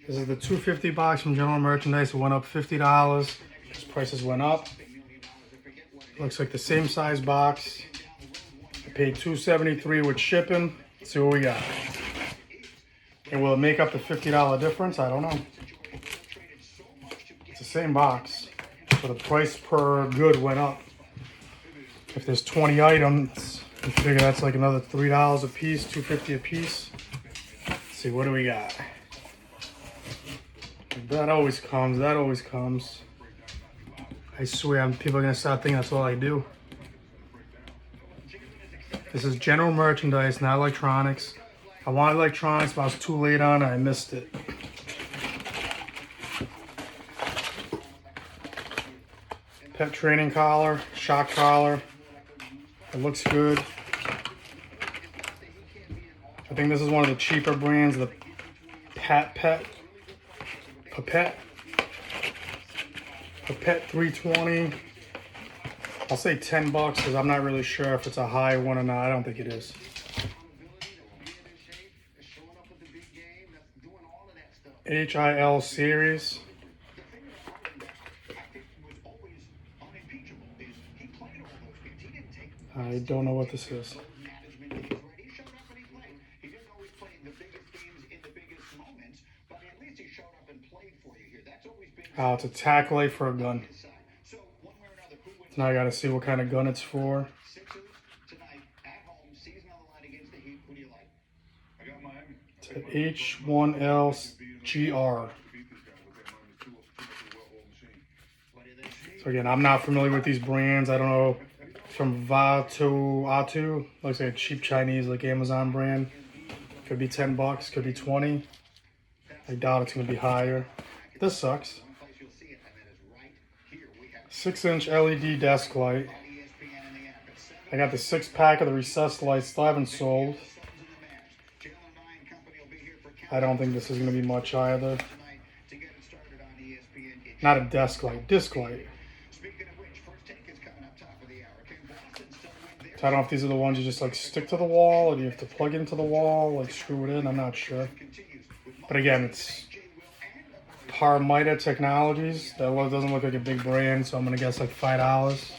This is the $250 box from General Merchandise. It went up $50 because prices went up. Looks like the same size box. I paid $273 with shipping. Let's see what we got. And will it make up the $50 difference? I don't know. It's the same box, so the price per good went up. If there's 20 items, you figure that's like another $3 a piece, $2.50 a piece. Let's see, what do we got? That always comes. That always comes. I swear, people are gonna start thinking that's all I do. This is general merchandise, not electronics. I wanted electronics, but I was too late on it. I missed it. Pet training collar, shock collar. It looks good. I think this is one of the cheaper brands, the Pet 320. I'll say 10 bucks because I'm not really sure if it's a high one or not. I don't think it is. HIL series. I don't know what this is. Oh, it's a tack light for a gun. Now I gotta see what kind of gun it's for. It's an H1L GR. So again, I'm not familiar with these brands. I don't know. From Atu. Looks like a cheap Chinese, like Amazon brand. Could be 10 bucks, could be 20. I doubt it's gonna be higher. This sucks. 6-inch LED desk light. I got the 6-pack of the recessed lights. Still haven't sold. I don't think this is going to be much either. Not a desk light, disc light. So I don't know if these are the ones you just like stick to the wall, or do you have to plug into the wall, like screw it in. I'm not sure. But again, it's Parmita Technologies. That doesn't look like a big brand, so I'm gonna guess like $5.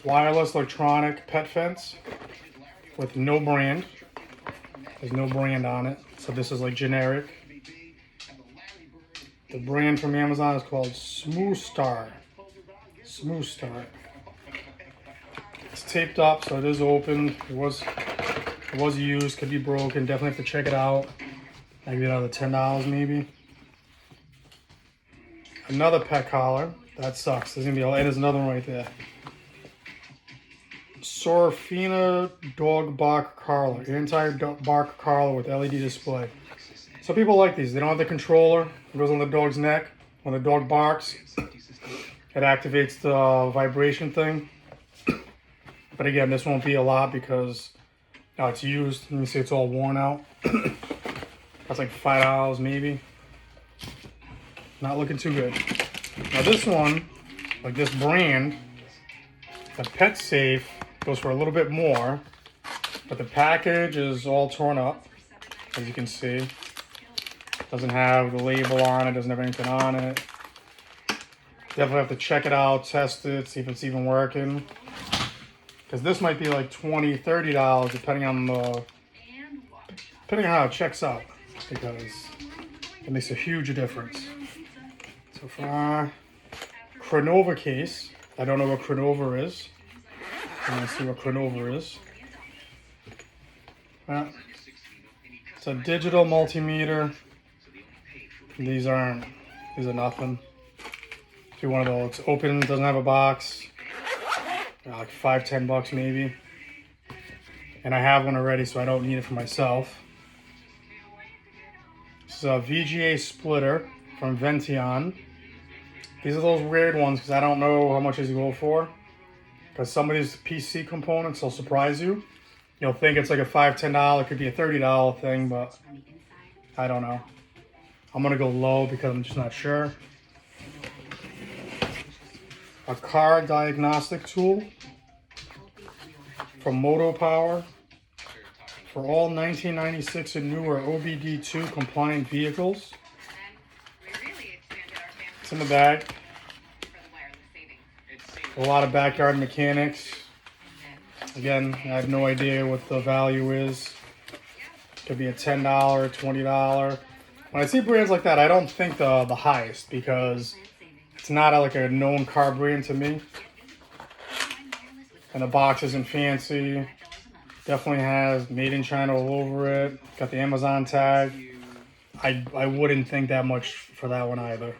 Wireless electronic pet fence with no brand. There's no brand on it, so this is like generic. The brand from Amazon is called Smooth Star. Smooth Star. It's taped up, so it is open. It was used, could be broken. Definitely have to check it out. Maybe another $10 maybe. Another pet collar. That sucks. There's gonna be there's another one right there. Sorfina dog bark collar. Entire bark collar with LED display. Some people like these. They don't have the controller. It goes on the dog's neck. When the dog barks, it activates the vibration thing. But again, this won't be a lot because it's used. Let me see, it's all worn out. That's like $5 maybe. Not looking too good. Now this one, like this brand, the Pet Safe goes for a little bit more, but the package is all torn up, as you can see. Doesn't have the label on it, doesn't have anything on it. Definitely have to check it out, test it, see if it's even working. Because this might be like $20, $30 depending on how it checks out. Because it makes a huge difference. So for our Cronova case, I don't know what Cronova is. I'm gonna see what Cronova is. It's a digital multimeter. These are nothing. If you want one of those, it's open, doesn't have a box. Like $5, $10 maybe. And I have one already, so I don't need it for myself. This is a VGA splitter from Vention. These are those weird ones because I don't know how much these go for. Because some of these PC components will surprise you. You'll think it's like a $5, $10, it could be a $30 thing, but I don't know. I'm gonna go low because I'm just not sure. A car diagnostic tool from Moto Power for all 1996 and newer OBD2 compliant vehicles. It's in the bag. A lot of backyard mechanics. Again, I have no idea what the value is. Could be a $10, $20. When I see brands like that, I don't think the highest, because it's not like a known car brand to me. And the box isn't fancy. Definitely has made in China all over it. Got the Amazon tag. I wouldn't think that much for that one either.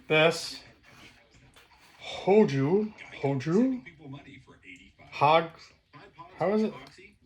This Hoju, how is it?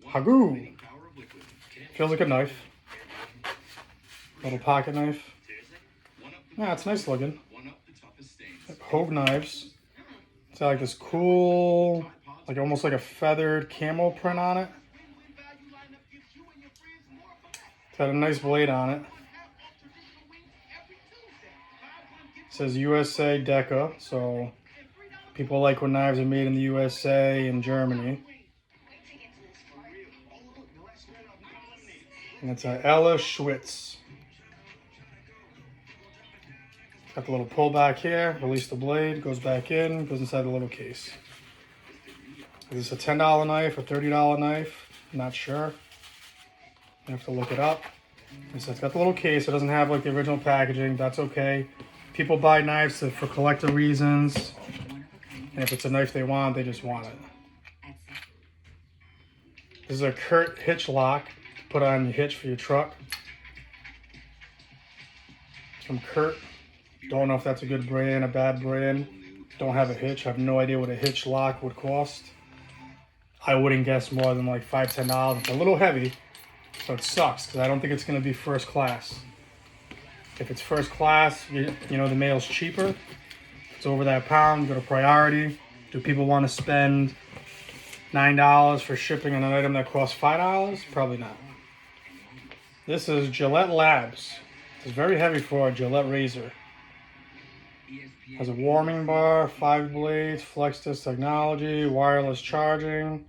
Hagu. Feels like a knife. Little pocket knife. Yeah, it's nice looking. Hogue knives. It's got like this cool, like almost like a feathered camo print on it. It's got a nice blade on it. It says USA Deca, so people like when knives are made in the USA and Germany. And it's a Ella Schwitz. Got the little pullback here, release the blade, goes back in, goes inside the little case. Is this a $10 knife or $30 knife? I'm not sure. You have to look it up. So it's got the little case, it doesn't have like the original packaging, that's okay. People buy knives for collector reasons, and if it's a knife they want, they just want it. This is a Kurt hitch lock, put on the hitch for your truck. From Kurt. Don't know if that's a good brand, a bad brand. Don't have a hitch. I have no idea what a hitch lock would cost. I wouldn't guess more than like $5, $10. It's a little heavy, so it sucks because I don't think it's going to be first class. If it's first class, you know the mail's cheaper. If it's over that pound, go to priority. Do people want to spend $9 for shipping on an item that costs $5? Probably not. This is Gillette Labs. It's very heavy for a Gillette razor. Has a warming bar, 5 blades, flex disc technology, wireless charging.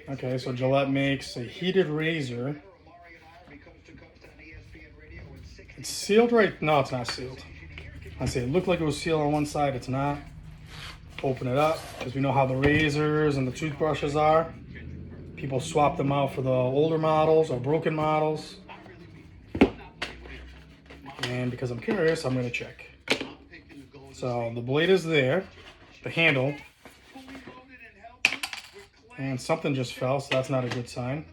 Okay, so Gillette makes a heated razor. It's sealed right? No, it's not sealed. I say it looked like it was sealed on one side. It's not. Open it up, because we know how the razors and the toothbrushes are. People swap them out for the older models or broken models. And because I'm curious, I'm going to check. So the blade is there, the handle, and something just fell, so that's not a good sign.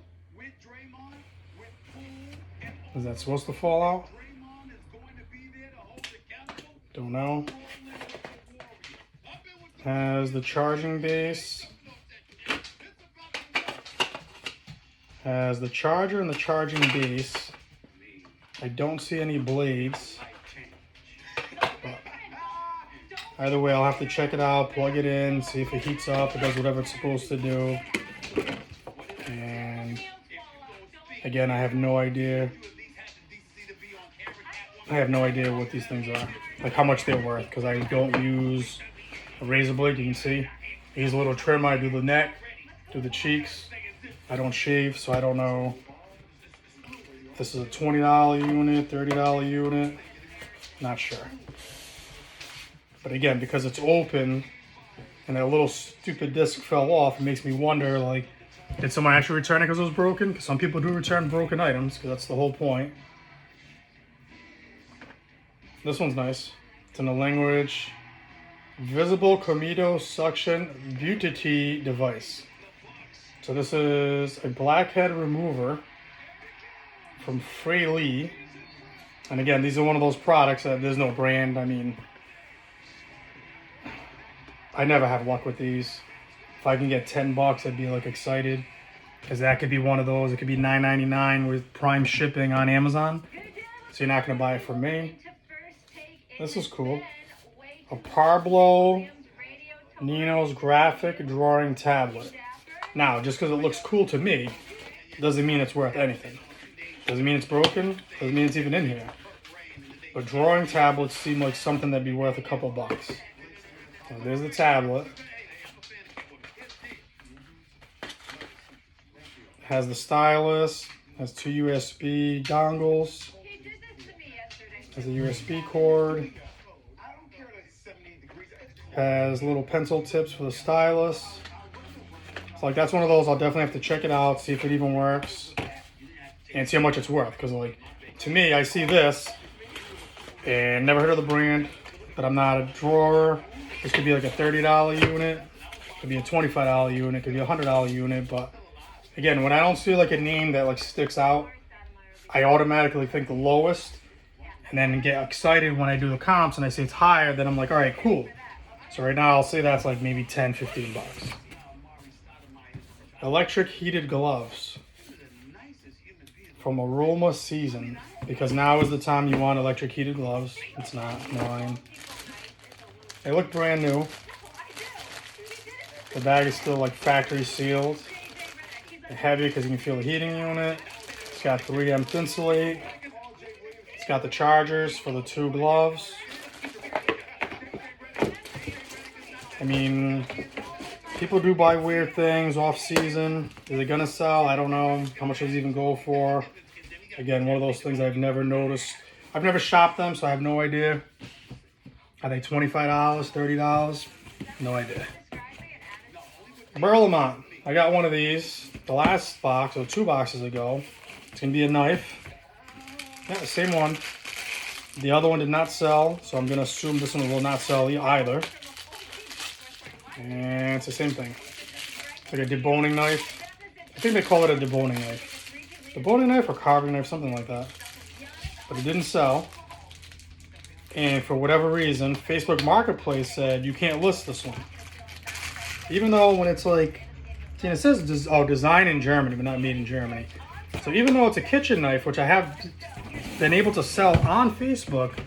Is that supposed to fall out? Don't know. Has the charging base. Has the charger and the charging base. I don't see any blades. But either way, I'll have to check it out, plug it in, see if it heats up, it does whatever it's supposed to do. And again, I have no idea. I have no idea what these things are, like how much they're worth, because I don't use a razor blade. You can see I use a little trim. I do the neck, do the cheeks. I don't shave, so I don't know if this is a $20 unit, $30 unit. Not sure. But again, because it's open and that little stupid disc fell off, it makes me wonder, like, did someone actually return it because it was broken? Because some people do return broken items, because that's the whole point. This one's nice. It's in the language. Visible Comedo Suction Beauty device. So this is a blackhead remover from Frey. And again, these are one of those products that there's no brand. I mean, I never have luck with these. If I can get $10, I'd be like excited, because that could be one of those. It could be $9.99 with Prime shipping on Amazon. So you're not going to buy it from me. This is cool. A Pablo Nino's graphic drawing tablet. Now, just because it looks cool to me, doesn't mean it's worth anything. Doesn't mean it's broken. Doesn't mean it's even in here. But drawing tablets seem like something that'd be worth a couple bucks. So there's the tablet. Has the stylus, has 2 USB dongles, has a USB cord, has little pencil tips for the stylus. So like that's one of those I'll definitely have to check it out, see if it even works, and see how much it's worth. Because like to me, I see this and never heard of the brand, but I'm not a drawer. This could be like a $30 unit, could be a $25 unit, could be a $100 unit. But again, when I don't see like a name that like sticks out, I automatically think the lowest, and then get excited when I do the comps and I say it's higher. Then I'm like, all right, cool. So right now I'll say that's like maybe 10, 15 bucks. Electric heated gloves from Aroma Season, because now is the time you want electric heated gloves. It's not mine. They look brand new. The bag is still like factory sealed. They're heavy because you can feel the heating unit. It's got 3M Thinsulate. It's got the chargers for the 2 gloves. I mean, people do buy weird things off season. Is it gonna sell? I don't know. How much does it even go for? Again, one of those things I've never noticed. I've never shopped them, so I have no idea. Are they $25, $30? No idea. Berlamont. I got one of these. The last box, or 2 boxes ago. It's gonna be a knife. Yeah, the same one. The other one did not sell, so I'm gonna assume this one will not sell either. And it's the same thing. It's like a deboning knife. I think they call it a deboning knife. Deboning knife or carving knife, something like that. But it didn't sell. And for whatever reason, Facebook Marketplace said you can't list this one. Even though when it's like, and it says design in Germany, but not made in Germany. So even though it's a kitchen knife, which I have been able to sell on Facebook,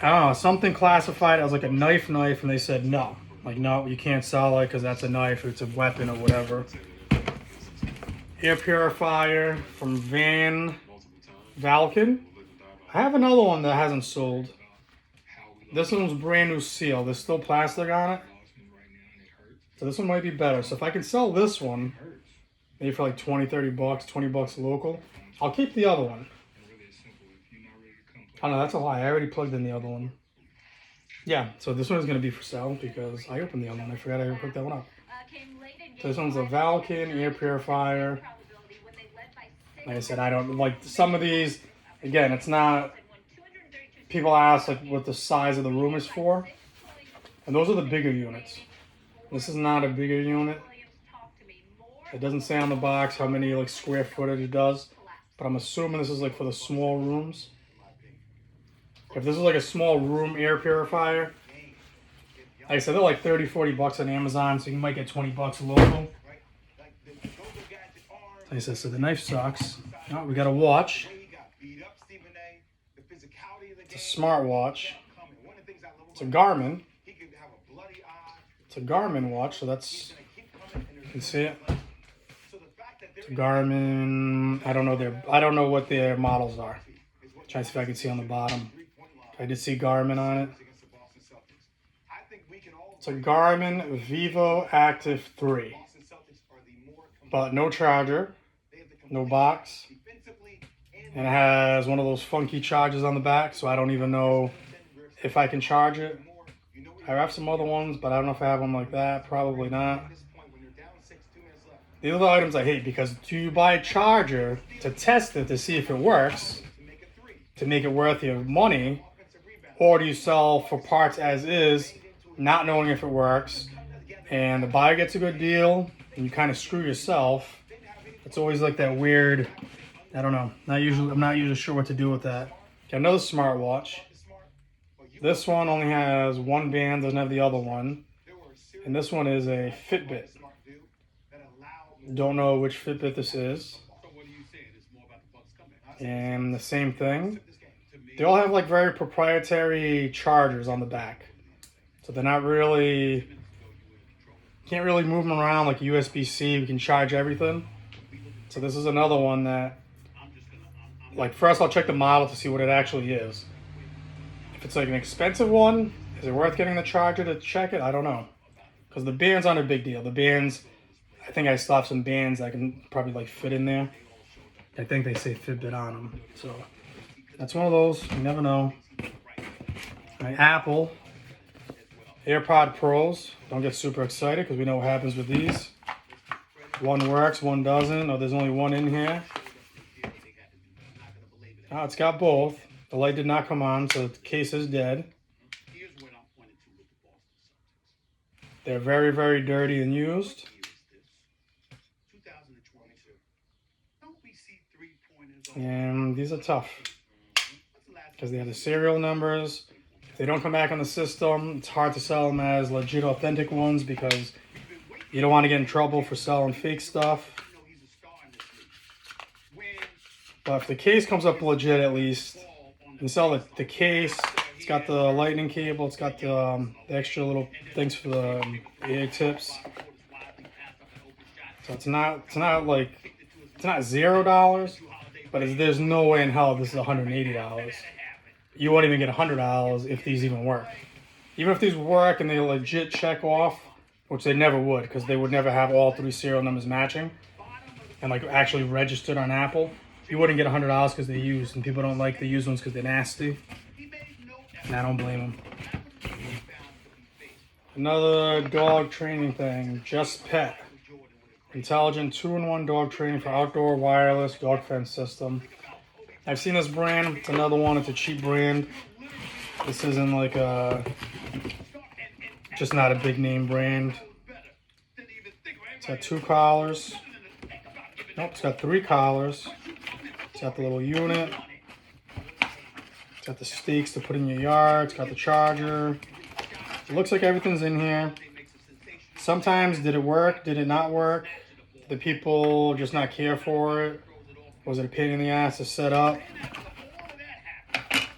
I don't know, something classified as like a knife, and they said no. Like, no, you can't sell it because that's a knife, it's a weapon or whatever. Air purifier from Van Valken. I have another one that hasn't sold. This one's brand new seal. There's still plastic on it. So this one might be better. So if I can sell this one, maybe for like 20, 30 bucks, 20 bucks local, I'll keep the other one. Oh no, that's a lie. I already plugged in the other one. Yeah, so this one is going to be for sale because I opened the other one. I forgot I picked that one up. So this one's a Valken air purifier. Like I said, I don't like some of these. Again, it's not. People ask like what the size of the room is for, and those are the bigger units. This is not a bigger unit. It doesn't say on the box how many like square footage it does, but I'm assuming this is like for the small rooms. If this is like a small room air purifier, like I said, they're like 30, 40 bucks on Amazon, so you might get 20 bucks local. Like I said, so the knife sucks. Oh, we got a watch. It's a smart watch. It's a Garmin. It's a Garmin watch, so that's, you can see it. It's a Garmin. I don't know what their models are. Trying to see if I can see on the bottom. I did see Garmin on it. It's a Garmin Vivo Active 3. But no charger, no box. And it has one of those funky chargers on the back, so I don't even know if I can charge it. I have some other ones, but I don't know if I have one like that. Probably not. The other items I hate, because do you buy a charger to test it to see if it works, to make it worth your money, or do you sell for parts as is, not knowing if it works, and the buyer gets a good deal, and you kind of screw yourself? It's always like that weird, I don't know, I'm not usually sure what to do with that. Got another smartwatch. This one only has one band, doesn't have the other one. And this one is a Fitbit. Don't know which Fitbit this is. And the same thing. They all have like very proprietary chargers on the back. So they're not really, can't really move them around like USB-C. We can charge everything. So this is another one that, like, first I'll check the model to see what it actually is. If it's like an expensive one, is it worth getting the charger to check it? I don't know. Because the bands aren't a big deal. The bands, I think I still have some bands I can probably like fit in there. I think they say Fitbit on them. So that's one of those. You never know. My Apple AirPod Pros. Don't get super excited because we know what happens with these. One works, one doesn't. Or there's only one in here. Oh, it's got both. The light did not come on, so the case is dead. They're very, very dirty and used. And these are tough because they have the serial numbers. If they don't come back on the system, it's hard to sell them as legit, authentic ones because you don't want to get in trouble for selling fake stuff. But if the case comes up legit, at least, you can sell the case. It's got the lightning cable. It's got the extra little things for the ear tips. So it's not $0, but there's no way in hell this is $180. You won't even get $100 if these even work. Even if these work and they legit check off, which they never would, because they would never have all 3 serial numbers matching and like actually registered on Apple. You wouldn't get $100 because they're used, and people don't like the used ones because they're nasty. And I don't blame them. Another dog training thing, Just Pet. Intelligent 2-in-1 dog training for outdoor wireless dog fence system. I've seen this brand. It's another one. It's a cheap brand. This isn't like just not a big name brand. It's got 2 collars. Nope, it's got 3 collars. It's got the little unit. It's got the stakes to put in your yard. It's got the charger. It looks like everything's in here. Sometimes, did it work? Did it not work? Did the people just not care for it? Was it a pain in the ass to set up?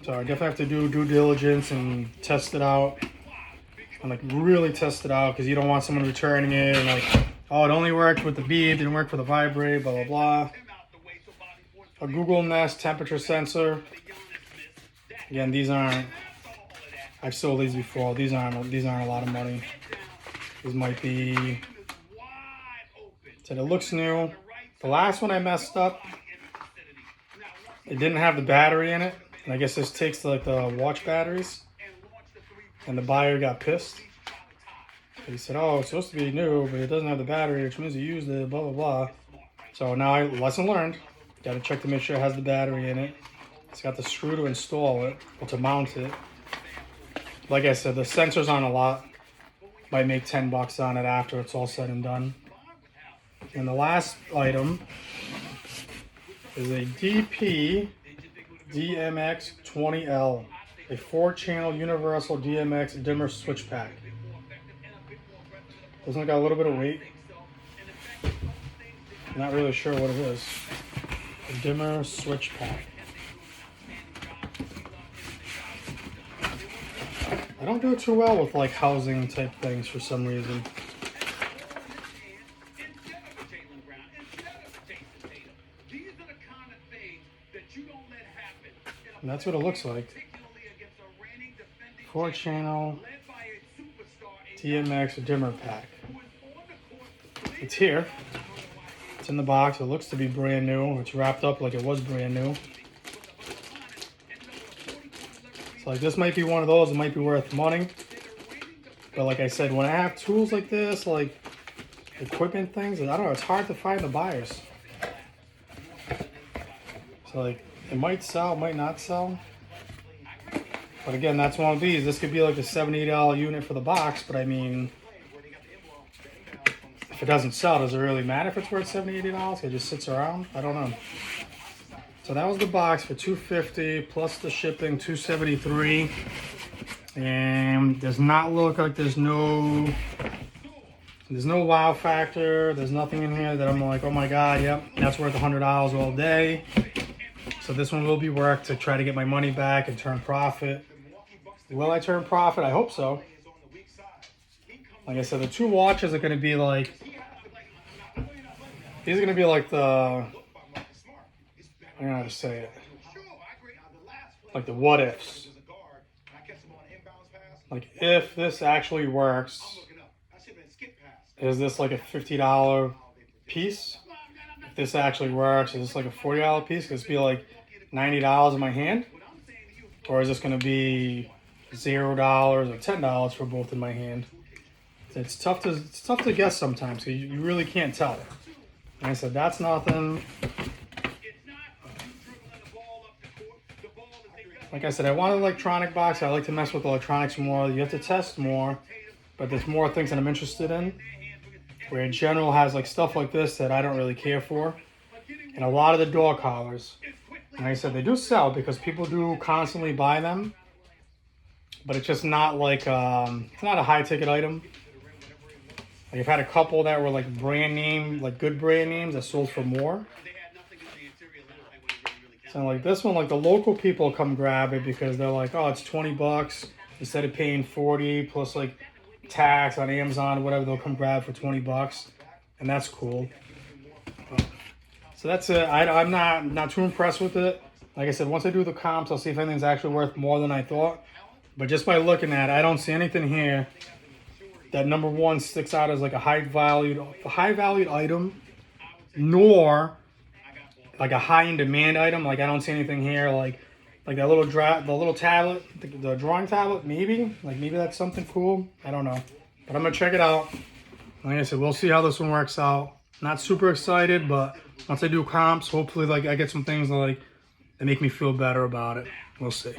So I definitely have to do due diligence and test it out. And like really test it out because you don't want someone returning it and like, oh, it only worked with the beep, didn't work for the vibrate, blah, blah, blah. A Google Nest temperature sensor. Again, these aren't, I've sold these before. These aren't a lot of money. These might be, said it looks new. The last one I messed up, it didn't have the battery in it. And I guess this takes like the watch batteries. And the buyer got pissed. He said, oh, it's supposed to be new, but it doesn't have the battery, which means you used it, blah, blah, blah. So now lesson learned. Got to check to make sure it has the battery in it. It's got the screw to install it, or to mount it. Like I said, the sensors aren't a lot. Might make $10 on it after it's all said and done. And the last item is a DP DMX 20L, a 4-channel universal DMX dimmer switch pack. Doesn't it got a little bit of weight? Not really sure what it is. A dimmer switch pack. I don't do too well with like housing type things for some reason. And that's what it looks like. 4-channel DMX dimmer pack. It's here. It's in the box. It looks to be brand new. It's wrapped up like it was brand new. So like this might be one of those. It might be worth money. But like I said, when I have tools like this, like equipment things, I don't know, it's hard to find the buyers. So like it might sell, might not sell. But again, that's one of these. This could be like a $70 unit for the box, but I mean, if it doesn't sell, does it really matter if it's worth $70, $80? It just sits around? I don't know. So that was the box for $250 plus the shipping, $273. And does not look like there's no wow factor. There's nothing in here that I'm like, oh my God, yep, that's worth $100 all day. So this one will be work to try to get my money back and turn profit. Will I turn profit? I hope so. Like I said, the 2 watches are going to be like, these are going to be like the, I don't know how to say it, like the what ifs. Like if this actually works, Is this like a $50 piece? If this actually works, is this like a $40 piece? Could this be like $90 in my hand? Or is this going to be $0 or $10 for both in my hand? It's tough to guess sometimes. So you really can't tell. And I said, that's nothing. Like I said, I want an electronic box. I like to mess with electronics more. You have to test more, but there's more things that I'm interested in. Where General has like stuff like this that I don't really care for. And a lot of the dog collars. And like I said, they do sell because people do constantly buy them. But it's just not like, it's not a high ticket item. Like I've had a couple that were like brand name, like good brand names that sold for more. So like this one, like the local people come grab it because they're like, oh, it's 20 bucks instead of paying 40 plus like tax on Amazon or whatever. They'll come grab for 20 bucks, and that's cool. So that's it. I'm not too impressed with it. Like I said, once I do the comps, I'll see if anything's actually worth more than I thought. But just by looking at it, I don't see anything here that number one sticks out as like a high valued item, nor like a high in demand item. Like I don't see anything here like that little the little tablet, the drawing tablet. Maybe that's something cool. I don't know, but I'm gonna check it out. Like I said, we'll see how this one works out. Not super excited, but once I do comps, hopefully like I get some things that make me feel better about it. We'll see.